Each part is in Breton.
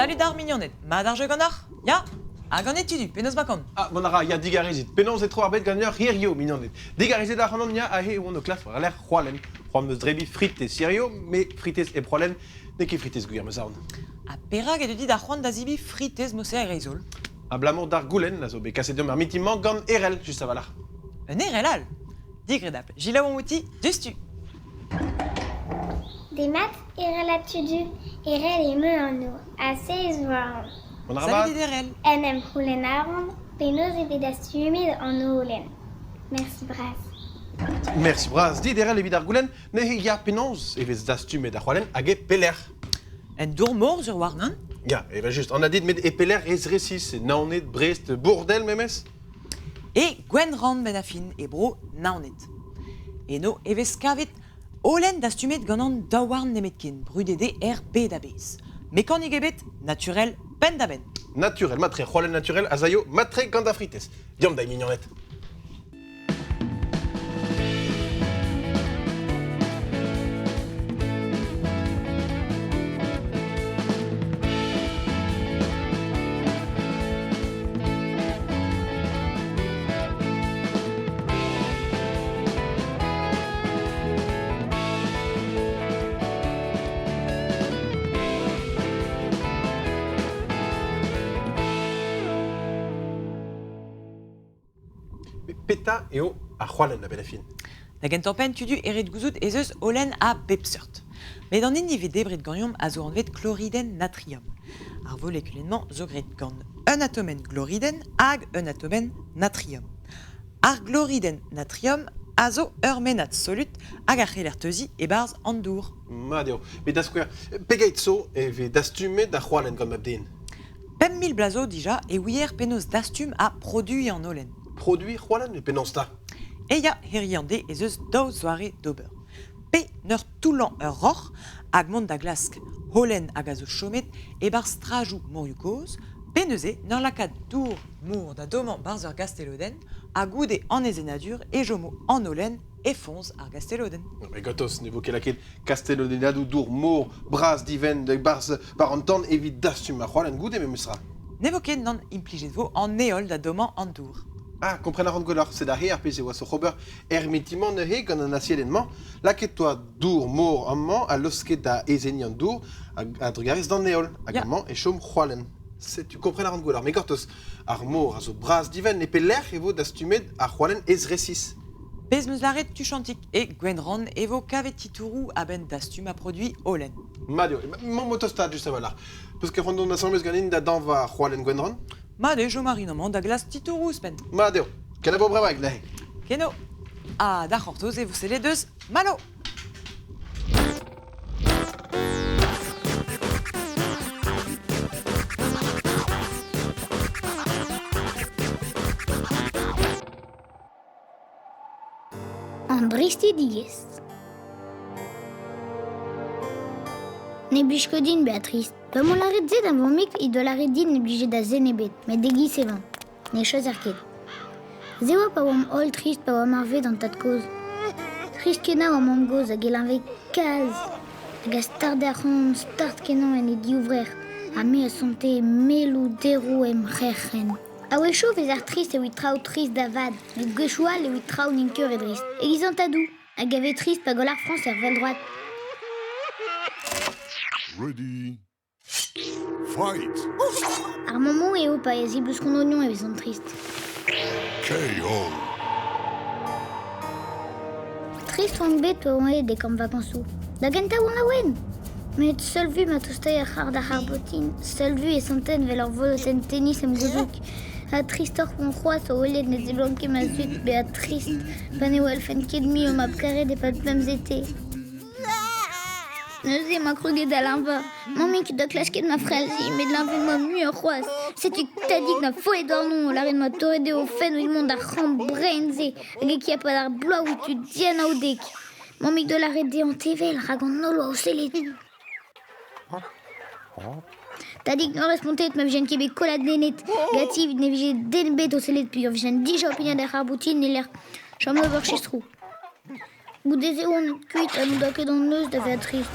Salut d'ar mignonnet, ma d'ar je ganar? Ya? A ganet tu du, penos bakon. Ah, bonara, ya digarizit. Penons et tro arbet gagneur hirio, mignonet. Digarizet da hanon ya ahe ou no claf, l'air roalen. Juan meus drebi frites sirio, mais frites et prolen, ne ki frites guir me zaun. A perag et du da Juan da zibi fritez mose a reizol. A blamor dar goulen, na zo be kasedium ar mitimant gant erel, just avalar. Un erelal. Digredap, gila ou mouti, dustu. Des maths, erel a tudu, erel et me en eau, assez voir. Bonara Salut ba. d'erel. Enem roulen aron, penos et des humide en eau roulen. Merci Bras. Merci bras, dit erel et vidar goulen, ne ya penons, et vez dastum et da roalen, hage peler. En dourmor sur warnan. Ya, et ben juste, on a dit med et peler ez resis, naonet, Brest, Bourdel, memes. Et Gwen Rand ben afin e bro naonet. Et no evez kavet olen dastumet ganan dawarn nemetkin brudede RB d'abez. Mécanique ebet, naturel, pen d'aben. Naturel, matre, roalen naturel, azayo, matre ganda frites. Diom da mignonnet. Peta eo a roalen la benafin. Da gentampen tudu eret gouzout ezeus olen a pepsert. Mais dans nive debret gagnom a zo anvet chloriden natrium. Ar volekulennement zo gret gant un atomen chloriden hag un atomen natrium. Ar chloriden natrium a zo ur menat solut hag ar c'helerteuzi e barz andour. Madeo. Mais da square, pegait so e ve dastumet da roalen gant mabden. Pem mil blazo dija e ouier penos dastum a produit en olen. Produit roalen et penons ta. Eia heriande ez eus daou zoare d'ober. Pe neur toulan ur roc'h hag mont da glask holen hag a zo chomet e bar strajou moriukoz, pe neuze neur lakaat dour mour da doman barz ur gasteloden a goude an ezenadur e jomo an olen e fonz ar gasteloden. Mais gotos, n'évoquez la quête Castello de Nadou, Dour, Mour, Bras, Diven, de Bars, Parentan, évite dastum à roalen goude, mais musra. Nevoket nan implijet vo an neol da doman an dour. Ah, comprenne à rendre c'est d'arrière, puis c'est oiseau Robert, ermitimant ne he, qu'on en a ciellement, la quête toi, Dour, Mour, amant, à l'osque da Ezenian Dour, à Drugaris dans Néol, également, et chaume roalen. Tu comprends la rendre mais gotos, Armour, azo Bras, Diven, et Peller, et vaut dastumed à roalen ezresis. Pez meus laret tuchantik e Gwenran evo kavet titourou a ben dastum a produit olen. Madio, mon motostad juste avant là. Parce que quand on a semblé ganin da dan va roalen Gwenron, Ma de jo marinomant da glas titourou spen. Madio, qu'elle a beau brava avec la Keno. Ah, da c'hortoz e vous les deux malo. En bristi digest. Ne blij Béatrice. Ba mon laret zet an vomik I doa laret din ne blije da zenebet, met degi sevan. Ne choz ar ket. Zewa pa oam ol trist pa oam arvet an tad koz. Trist kenañ oam am goz hag elanve kaz. Hag a start ar c'hon start kenañ en e diouvrer. A me a sonte melou derou em c'herc'hen. A wecho vez ar trist evit trao trist da vad. Met gwechoual evit trao ninker e drist. E gizan tadou. Hag ave trist pa gol ar France er vel droat. Ready. Fight. Ar maman eo pa e ziblus kon oignon evez an trist. KO. Trist oan bet oan e de kam vakansou. Da genta oan laouen. Met seul vu ma toustei ar c'har da c'har botin. Seul vu e santen vel ar voloten tennis em gozouk. A tristoc'h oan c'hoaz o olet ne zeblanke ma zuit be a trist. Pan eo elfen ket mi o map karet e pat pem zete. Neuze ma kruget da lampa. Mami ki da klasket ma frelzi, met lampe ma mu ur c'hoaz. Setu tadik na foe dornon o laren ma torede o fen o il mont ar c'ham brenze. Hag e ki a pad ar bloa ou tu dian a odek. Mami de laret de an tevel, rag an nolo o selet. Tadik no respontet ma vijen kebe kolad nenet. Gati ne vije den bet o selet pi o vijen dija opinion da c'har boutin ne l'er chom le bar chestrou. Goudeze oan kuit a nou da ket an neus da ve a trist.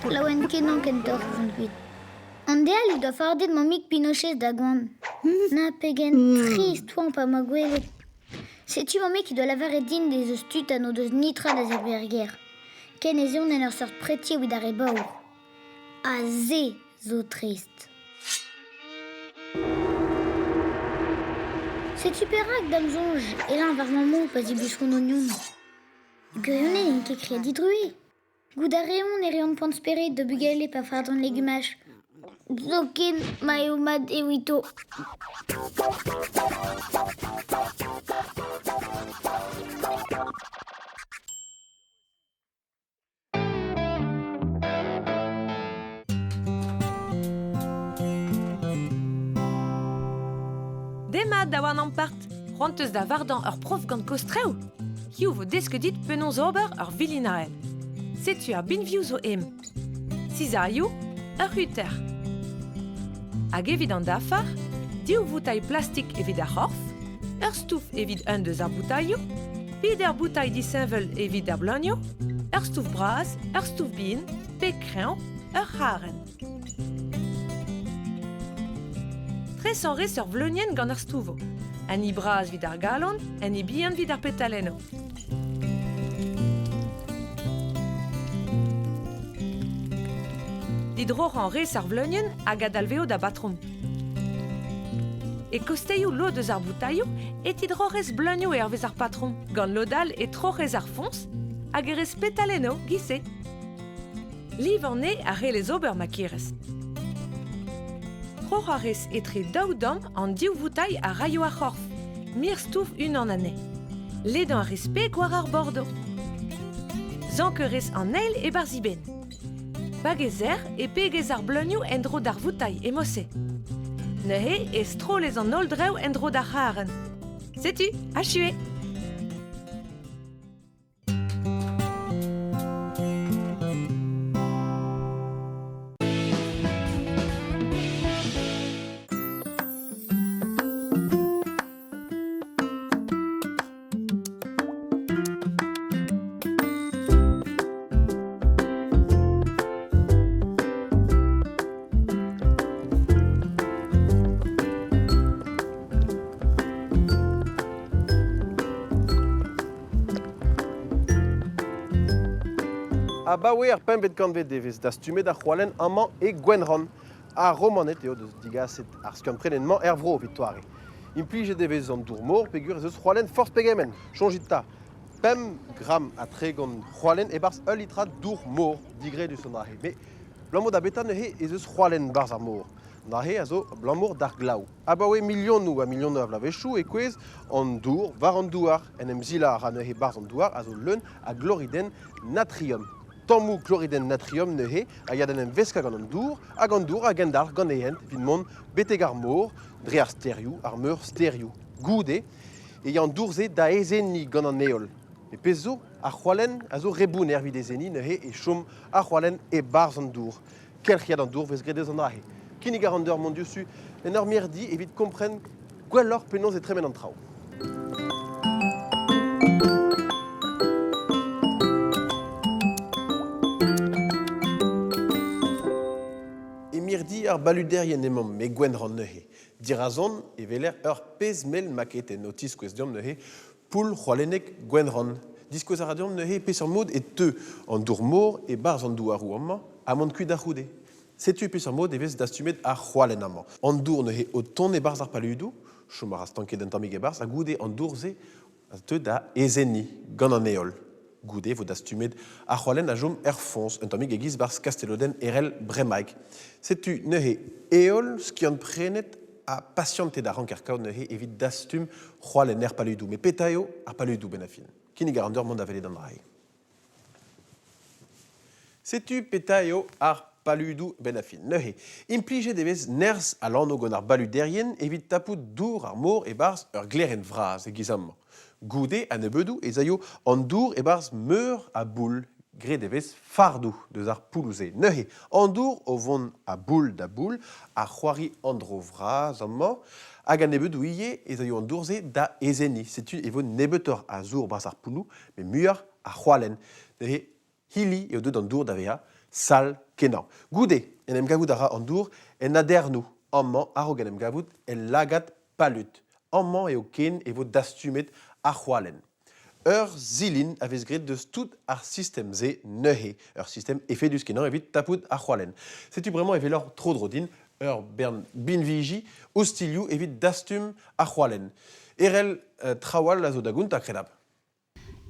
Laouen kenan ken torf oan kuit. Andéal, il doit farder de mon mic Pinochet d'Aguan. Na pegen triste, toi, pas ma gueule. C'est-tu mon mec qui doit laver et din des stutano de nitra des alberguer. Kenezion en leur sort prétier ou d'arrebao. Azé, zo triste. C'est super rag, dame zonge. Et là, un varement mot, pas y bûcheron oignon. Gueulonné, une qui crie d'hydrué. Goudaréon et rien de point spirit de bugaler pas faire dans le légumage. Zokin, maïomad et wito. Dema da wan an part, c'hoanteus da vardan ur prof gant kostreu. Hiou vo deskedit penon ober ur vilinael. Setu ar binvioù zo em. Sizarioù, ur huter. Hag evit an dafar, diou voutail plastik evit ar c'horf, ur stouf evit un deus ar boutailloù, pid ur boutail diseñvel evit ar blogno, ur stouf braz, ur stouf bin, pe kreñv, ur c'haren. Tres an res ur vleunien gant ur stouvo. An i braz vid ar galon, an i bihan vid ar petaleno. Didroc'h an res ar vleunien hag adalveo da batrom. E kosteioù lo deus ar boutailloù et tidroc'hez blogno e vez ar patron, gant lodal e troc'hez ar fons hag erez petaleno gise. Liv an e a re les ober makirez. Troc'h a rez etre daou dom an diou voutail a raio ar c'horf, mir stouf un an ane. Ledan a rez pe gwar ar bordo. Zank eurez an eil e barziben. Bagezer e pegez ar blogno en dro d'ar voutail e mosse. Neuhe e strolez an oldreu en dro d'ar c'haren. Setu, a chue! A baoue ar pembet ganvet devez da stumet ar c'hoalen amman e gwenron. A romanet eo deus digaset ar skiant prenenman er vro victoire. Implije devez an dour mor pegur ez eus c'hoalen force pegemen. Chonjita 5 gram a tregont c'hoalen e barz 1 litra dour mor digre du son ahe. Me blammo da beta neuhe ez eus c'hoalen barz ar mor. Nahe a zo blammour d'ar glaou. A baoue milionou a milionou a vlavechou e kwez an dour var an douar en em zilar a neuhe barz an douar a zo leun a gloriden natrium. Tammou chloriden natrium neuhe a yadan en veska gant an dour hag en dar gant eent vid mont beteg ar mor, dre ar sterioù, ar meur sterioù. Goude, e an dourze da ezeni gant an eol. E pez zo, ar c'hoalen a zo reboun ervid ezeni neuhe e chom ar c'hoalen e barz an dour. Kelchiad an dour vez gredez an ahe. Kinnig ar an deur mon diosu, en ur mirdi evit kompren gwelloc'h penaos e tremen an traoù. Mirdi ar baluderien emañ me gwenran neuhe. Dirazon e veler ur pezmel maket en notiz kwestium neuhe poul c'hoalenek gwenran. Diskouez a radion neuhe pez ur mod e teu an dour mor e barz an douarou amman a mont kuit ar c'houde. Setu pez ur mod e vez dastumet ar c'hoalen amman. An dour neuhe o ton e barz ar paludou, chom ar astanket d'an tammig e barz, a goude an dourze a teu da ezeni gant an eol. Goude vo dastumet ar c'hoalen a jom fons un tammig egiz barz kasteloden erel bremaik. Setu neuhe eol skiant prenet a patiente da rank ar kaout neuhe evit dastum c'hoalen paludou. Me petaio ar paludou ben afin. Kinnig ar an deur mont avele d'an rai. Setu petaio ar paludou ben afin. Neuhe, implije devez nerz a lanno gant ar baluderien evit tapout dour ar mor e barz ur gleren vraz e gizamman. Goude a nebedou e zaio an dour e barz meur a boul gre devez fardou deus ar poulouze. Neuhe, an dour o vont a boul da boul a c'hoari an dro vraz amman hag a nebedou ie e zaio an dourze da ezeni. Setu e vo nebetor a zour barz ar poulou me muioc'h a c'hoalen. Neuhe, hili eo deud an dour da vea sal kenan. Goude, en em gagout a ra an dour en adernou, amman aroganem gavout, en lagat palut, amman eo ken e vo dastumet a c'hoalen. Zilin avait gret de tout ar système ze neuhe, système effet du skenan evit tapout a c'hoalen. C'est-tu vraiment evelor trop drodin, bern binviji, ostiliou evit dastum a c'hoalen. Erel trawal a zo dagout a kredab.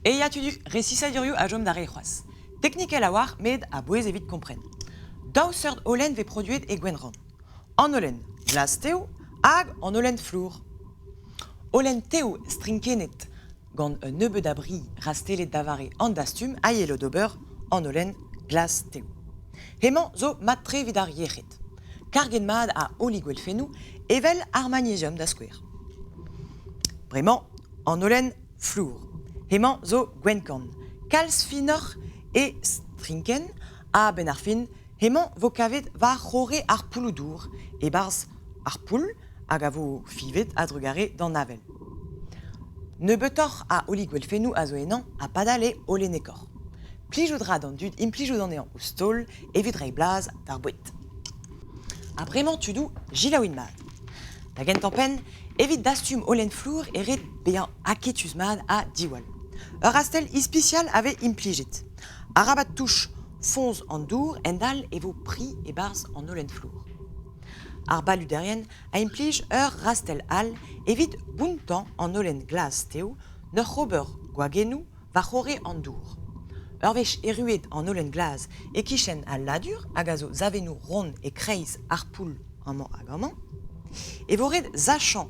Et ya tu du récisaduriou a jom d'are c'hoaz. Techniquel a war, med a bouez evit kompren. Daouserd olen ve produet e gwenran. En olen glas teo, hag en olen flour. Olen teo strinkenet, gant un neube d'abri rastelet davare en dastum a yelo d'ober en olen glas teo. Hemañ zo matre vid ar yechet. Kargen mad a oligwelfenou evel ar magnésium da skouer. Bremañ, en olen flour. Hemañ zo gwenkan. Kalz finor e strinken a ben ar fin, hemañ vo kavet va c'hore ar pouloudour e barz ar poul hag a vo fivet a drugare d'an navel. Neubetor a oligwelfenou a zo enan a padal e olenekor. Plijoudra d'an dud implijoud an ean o stol evit rei blaz d'ar bouet. A bremañ tudou jilaouin mad. Da gentampen evit dastum olen flour e ret bezañ aketuz mad a diwall. Ur rastel ispicial ave implijet. A rabat touche fonz an dour endal e vo pri e barz an olen flour. Ar baluderien a implij ur rastel al evit bountan an olen glas teo n'ur c'hober gwagenou va c'hore an dour. Ur vech eruet an olen glas e kichen al ladur hag a zo zavenou ron e kreiz ar poul amañ hag amañ, e vo ret zachan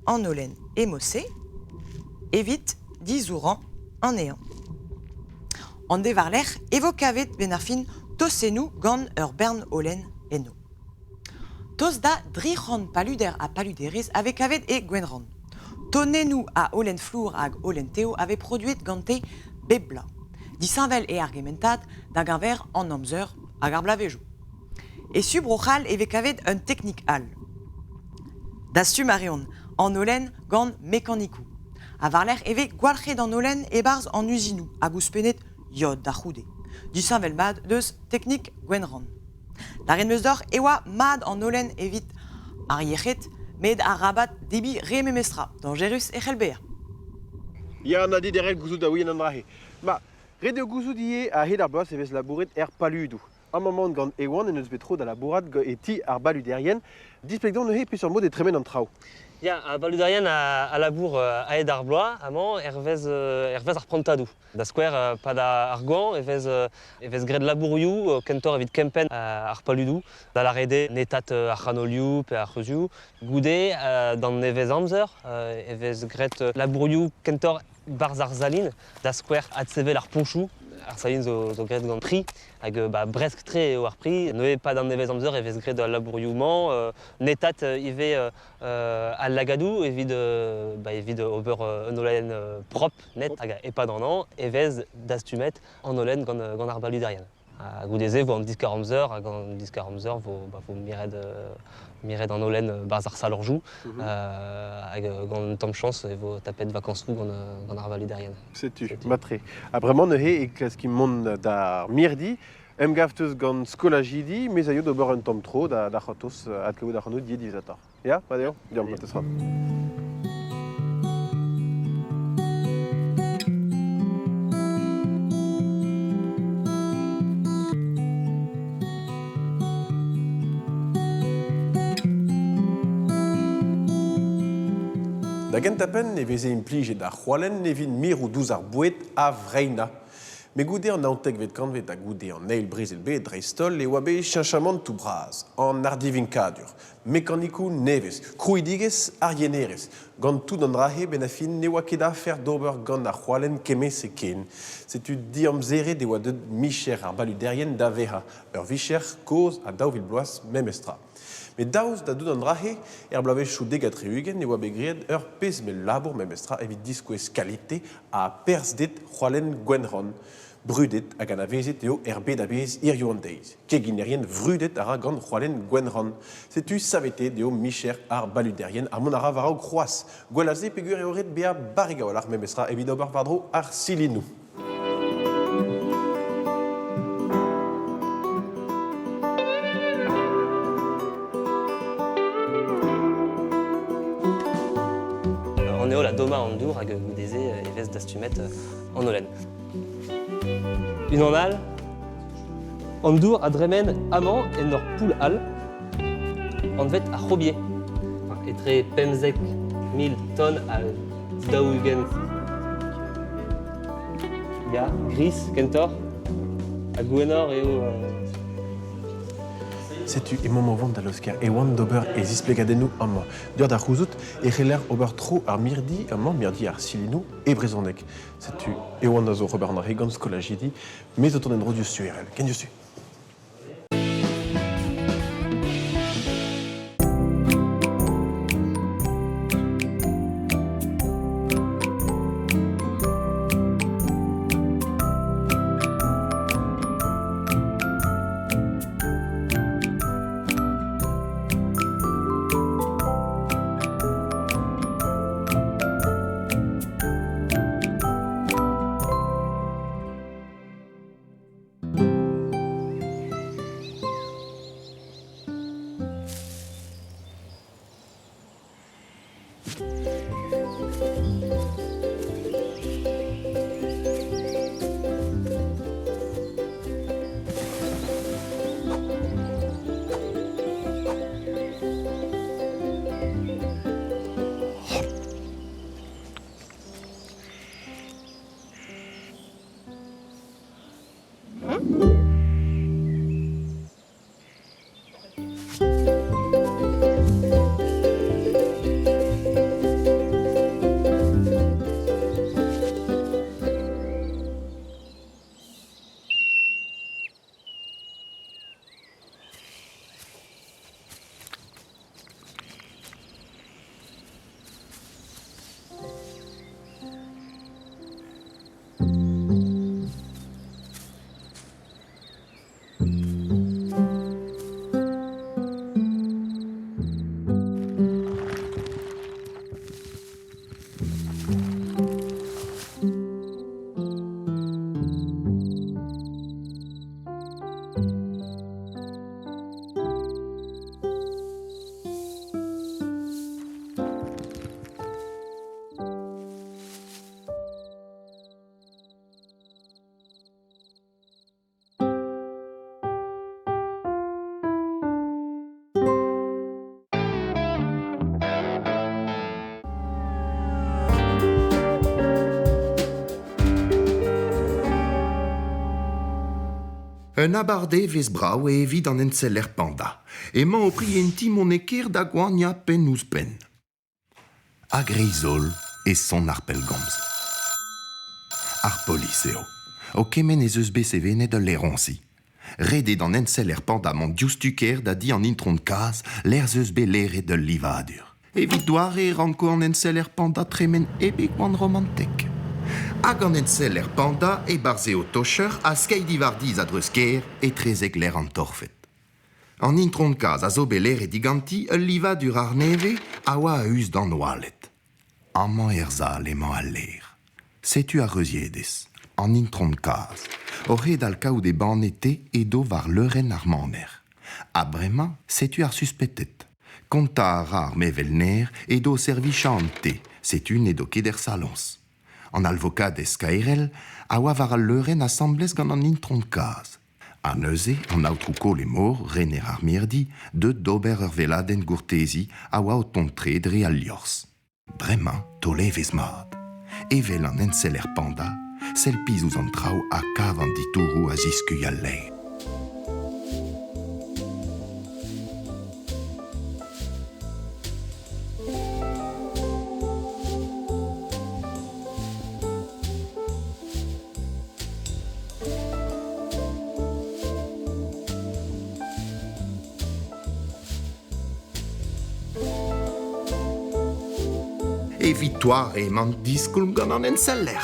an olen e mosse evit dizouran an ean. An devarler e vo kavet ben ar fin tosenou gant ur bern olen eno. Tos da dric'han paluder a paluderez ave kavet e gwenran. Tonenou a olen flour hag olen teo ave produet gante bebla. Disanvel e argementat d'ag ar ver an amzer hag ar blavejou. E subrochal eve kavet un teknik al. Dastum a reon an olen gant mekanikou. A varler eve gwalc'het an olen e barz an usinou hag ouspenet yod da c'houde. Disanvel mad deus teknik gwenran. Da ren meus d'or ewa mad an olen evit ar yechet med ar rabat debi re memestra, dangerus e c'helbea. Ya an a dit derel gouzout a ouien an drahe. Ma, red eo gouzout ie a hed ar bloaz evez labouret paludou. An moment gant ewan en eus betro da labourat e ti ar baluderien, displegdon neuhe pe sur mod e tremen an trao. Ya, a baluderien a labour a ed ar bloaz, amañ ervez ar prantadou. Da skouer pa da ar gant, evez gred labourioù, kentor evit kempen ar paludou. Da la rede netat ar chanolioù pe ar c'heuziou. Goude, d'an evez amzer, evez gred labourioù kentor barz ar zalin. Da skouer adsevel ar ponchou. Ar salin zo gret gant pri, hag bresk tre eo ar pri. Neuze pa d'an nevez amzer evez gret al labourioù-mañ, netat ive al lagadou, evit ober un olen prop, net, hag epad an an, evez dastumet an olen gant ar baluderien. Goudeze vo an diskar amzer, hag an diskar amzer vo miret an olen barz ar salorjou, hag gant tamm chans e vo tapet vakansrou gant ar baluderien. Setu, matre. A bremañ neuze e klask kim mont d'ar mirdi, em gavteus gant skolajidi, mez a yo d'ober un tamm tro da c'hatos adkao da c'hano died dizatar. Ya, padeo? Diolch, matesra. Da gentapen ne veze implijet ar c'hoalen ne vin mir ou douz ar bouet a vreina. Me goude an naontek vet kanvet a goude an eil brezel bet dreistol e oa bet chinchamant tout braz, an ardivinkadur, mekanikou nevez, krouidigez ar yenerez, gant tout an rahe ben a fin ne oa ket afer d'ober gant ar c'hoalen kemez e ken. Setu di amzere de oa deud micher ar baluderien da veha, ur vicher koz a daouvil bloaz memestra. Mais daouz da dout an drahe, blavechou degat reugen e oa begriet ur pez me labour memestra evit diskouez kalite a persdet c'hoalen gwenran. Brudet hag an avezet eo bet a bez irioù an deiz. Keginerien vrudet ara gant c'hoalen gwenran. Setu savete deo micher ar baluderien ar mon ara varao kroaz. Gwelaze pegur eo ret bea barrigaol ar memestra evit ober vardro ar silinou. dour hag goudeze evez d'astumet en olen. Une en all, en dour a dremen amant en ur poul all, en vet a chobier. Etre pemzek 1000 tonnes a daougen. Ya, gris, kentor, a gouenor eo... Sais-tu, et moment vant d'alosker, et wan d'ober et zisplegadenu amant. Dur da rouzout, et reler ober tro ar mirdi, amant mirdi ar silinu, et brezonek. Sais-tu, et wan d'azo Robert na regan skolagidi, mais autant d'en rodius suerel. Ken tu? Un abardé vez brau e evit an enseller panda, emañ o prienti mon eker da gwagna pen ouz pen. A grisol e son ar pellgomz. Ar polis eo. O kemen ez eus besevenet de l'eronsi. Redet an enseller panda mon dioustuker da di an intron kaz, l'er zeus belere de livadur. Evit doare ranko an enseller panda tremen ebek wan romantek. Hag an enseller panda e barze o tocher a skeidivardiz a dreusker e trezek l'er an torfet. An intron kaz a zo beler e diganti ul livadur ar neve a oa a us d'an oalet. Amman erzal emañ al ler. Setu a reuziedez, an intron kaz, o red al kaout e banete edo var leuren ar maner. A bremañ, setu ar suspetet. Konta a rar mevelner edo servicha an te, setu nedo ket er salons. An alvokad eskaerel, a oa var al leuren assemblez gant an intron kaz. A neuze, an autrouko le mor, rener ar mirdi, de d'ober ur veladen gourtezi a oa o tontre dre al liors. Bremañ, tolevez mat. Evel an enseller panda, sel piz ouz an trao a kav an ditourou a ziskuy al lein. E victoire emañ diskoulm gant an enseller.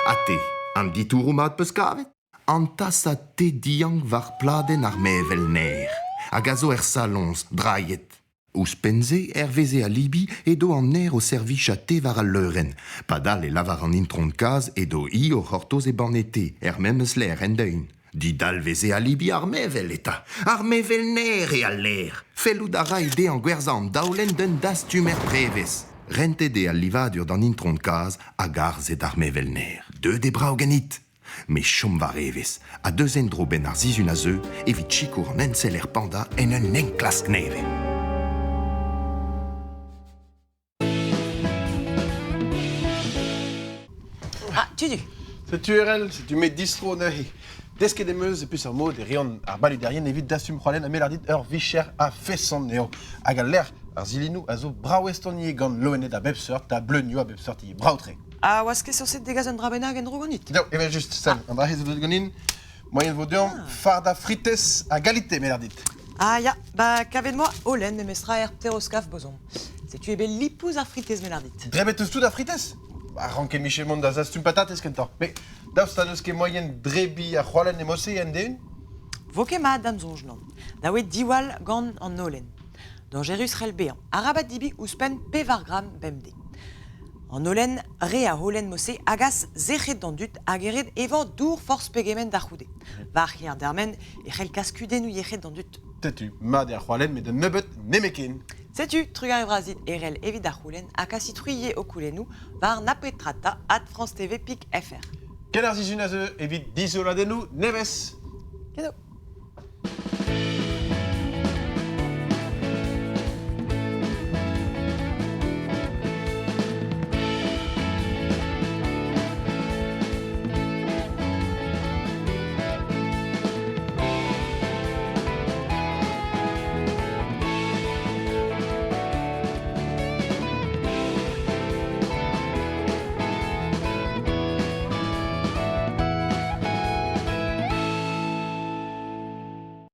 A te, an ditourou mat peus kavet? An tas a te diank var pladen ar mevel ner. Hag a zo er salons, draiet. Ouz penze, veze a libi edo an ner o servich a te var al leuren. Padal e lavar an intron kaz edo i o c'hortoz e banete, memes ler en deun. Didal veze a libi ar mevel eta. Ar mevel ner e al ler. Fellout a ra ide an gwerzan daoulen d'un dastumer prevez. rentede al livadur d'an intron kaz a garz et ar mevelner. Deux des bras ganit. Mais chom var eves, a deux endro ben ar zizun a zeu, evit chikour an enseller panda en un enklask neve. Ah, Tudu. C'est tu RL, c'est tu mets distro nehi. Deske de meuse, et puis un mot de rion ar baluderien évite d'assum rolen a melardit ur vicher a fesson neo. Hag al l'air, ar zilinou a zo brawestonier gant loenet a bepsort, ta bleunio a bepsort i brautre. Ah, oas ket sur degaz an drabenag en drogonit. Non, et bien juste ça, an drahez de ganin, moyen vaudion, farda frites a galité melardit. Ah, ya, bah, kavet moi, Olen, me mestra pteroskaf boson. C'est tu ebe lipouz ar fritez melardit. Drebet eus tout a frites? Arranke Michemont da zastum patates kentor. Mais daoust an eus ket moyen drebi a c'hoalen e mosse en deun? Voke ma dam zonj non. Da oe diwal gant an Olen. Dans Jerus rel bean, arabat dibi ouspen pevargram bemde. En Olen, re a Olen mosse agas zechet d'an dut hag ered evan dour force pegemen da c'houde. Var c'hier dermen e c'hell kaskuden ou yechet d'an dut. Tetu, ma de ar c'hoalen, mais de nebeut nemekin. Sais-tu, trugar evrazit erel evit ar c'houlen ha kasitruye o koulenou var napetrata at France TV Pic FR. Quel ar zizun a zeu evit dizola denou neves? Kedo.